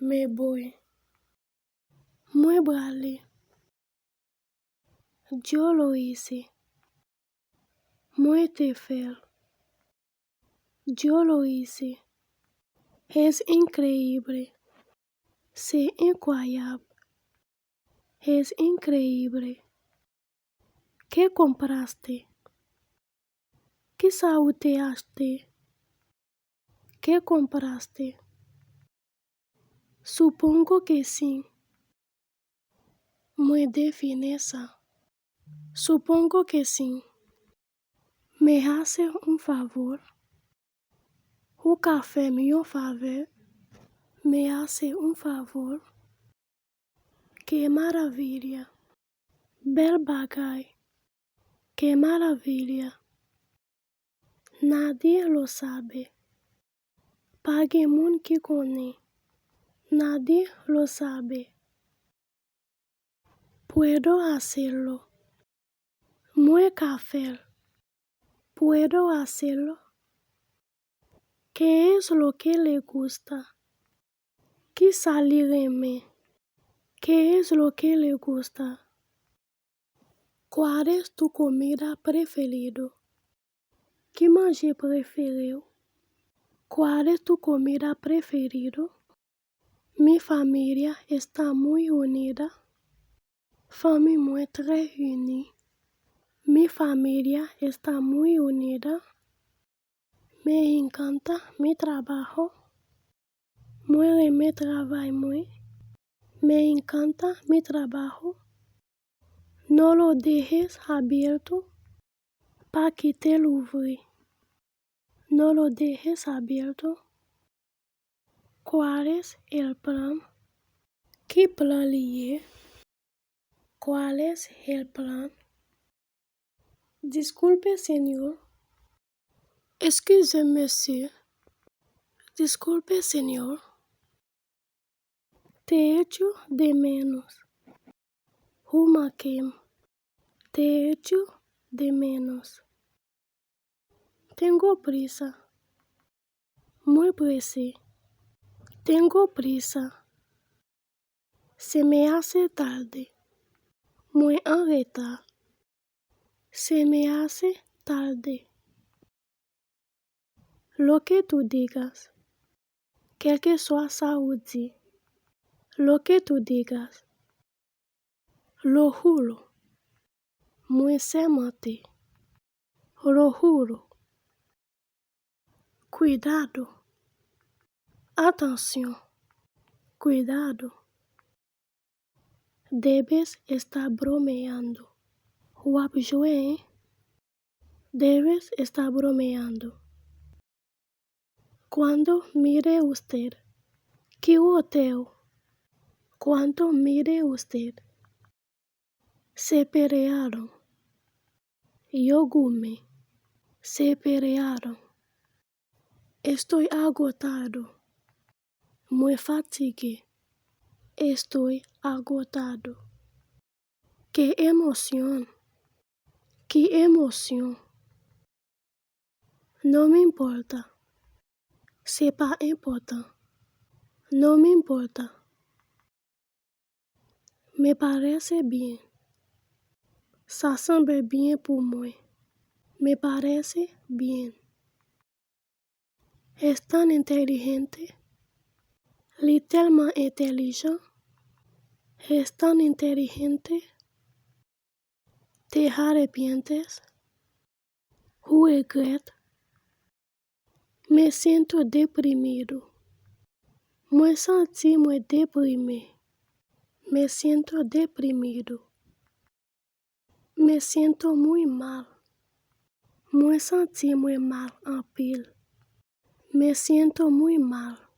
Me boy, mwen brale, Diyo lo hice, mwen te fel, Diyo lo hice, es increíble, c'est incroyable, es increíble. ¿Qué compraste? ¿Qué saboteaste? ¿Qué compraste? Supongo que sí. Mwen define ça. Supongo que sí. ¿Me hace un favor? ¿Un café mío favor? ¿Me hace un favor? ¡Qué maravilla! Bel bagay. ¡Qué maravilla! Nadie lo sabe. Pa gen moun ki konen. Nadie lo sabe. Puedo hacerlo. Mwen ka fel. Puedo hacerlo. ¿Qué es lo que le gusta? Ki sa li reme? ¿Qué es lo que le gusta? ¿Cuál es tu comida preferido? Ki manje prefere? ¿Cuál es tu comida preferido? Mi familia está muy unida. Famille mwen très unie. Mi familia está muy unida. Me encanta mi trabajo. Mwen reme travay mwen. Me encanta mi trabajo. No lo dejes abierto. Pa kite l'ouvri. No lo dejes abierto. ¿Cuál es el plan? Ki plan liye? ¿Cuál es el plan? Disculpe, señor. Excuse, monsieur. Disculpe, señor. Te echo de menos. Humakem. Te echo de menos. Tengo prisa. Muy pressé. Tengo prisa. Se me hace tarde. Muy en retard. Se me hace tarde. Lo que tú digas. Quel que soit ça ou dit. Lo que tú digas. Lo juro. Muy semante. Lo juro. Cuidado. Atención. Cuidado. Debes estar bromeando. Wap jwe, debes estar bromeando. Cuando mire usted. Ki hotel. Cuando mire usted. Se pelearon. Yo gume. Se pelearon. Estoy agotado. Muy fatigué. Estoy agotado. ¡Qué emoción! ¡Qué emoción! No me importa. C'est pas important. No me importa. Me parece bien. Ça semble bien pour moi. Me parece bien. Es tan inteligente. Li tellement intelligent. Es tan inteligente. Te arrepientes. Ou regrette. Me siento deprimido. Me senti muy deprimé. Me siento deprimido. Me siento muy mal. Me senti muy mal en pile. Me siento muy mal.